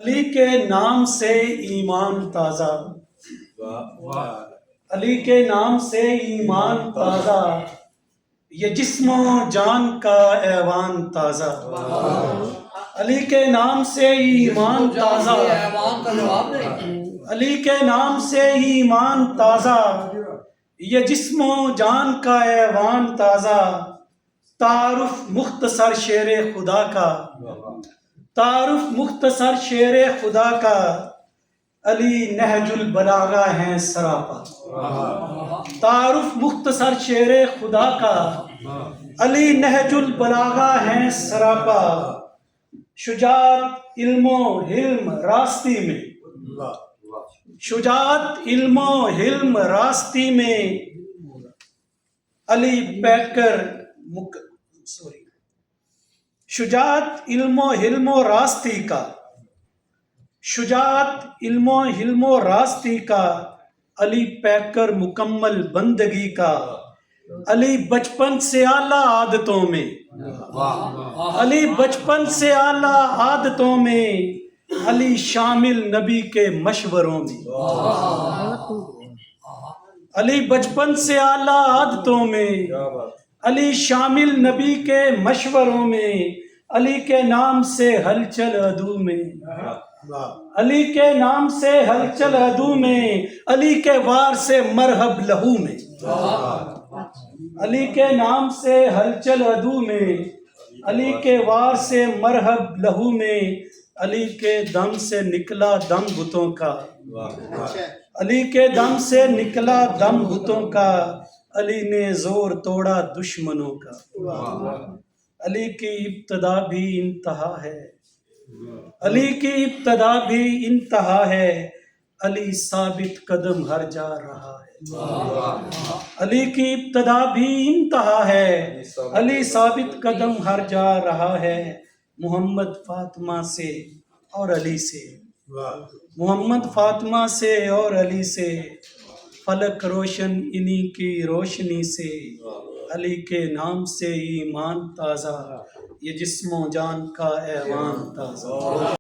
علی کے نام سے ایمان تازہ، علی کے نام سے ایمان تازہ، یہ جسم و جان کا ایوان تازہ، علی کے نام سے ایمان تازہ، علی کے نام سے ایمان تازہ، یہ جسم و جان کا ایوان تازہ، تعارف مختصر شیر خدا کا، تعارف مختصر شیر خدا کا، علی نہج البلاغہ ہیں سراپا، تعارف مختصر شیر خدا کا، علی نہج البلاغہ ہیں سراپا، شجاعت علم و حلم راستی میں، شجاعت علم و حلم راستی میں، علی پیکر شجاعت علم و حلم و راستی کا، شجاعت علم و حلم و راستی کا، علی پیکر مکمل بندگی کا، علی بچپن سے اعلیٰ عادتوں میں، علی بچپن سے اعلیٰ عادتوں میں، علی شامل نبی کے مشوروں میں، علی بچپن سے اعلیٰ عادتوں میں، علی شامل نبی کے مشوروں میں، علی کے نام سے ہلچل عدو میں، علی کے نام سے ہلچل عدو میں، علی کے وار سے مرحب لہو میں، علی کے نام سے ہلچل عدو میں، علی کے وار سے مرحب لہو میں، علی کے دم سے نکلا دم بتوں کا، علی کے دم سے نکلا دم بتوں کا، علی نے زور توڑا دشمنوں کا، علی کی ابتدا بھی انتہا ہے، علی کی ابتدا بھی انتہا ہے، علی ثابت قدم ہر جا رہا ہے، علی کی ابتدا بھی انتہا ہے، علی ثابت قدم ہر جا رہا ہے، محمد فاطمہ سے اور علی سے، محمد فاطمہ سے اور علی سے، فلک روشن انہی کی روشنی سے، علی کے نام سے ایمان تازہ، یہ جسم و جان کا ایوان تازہ۔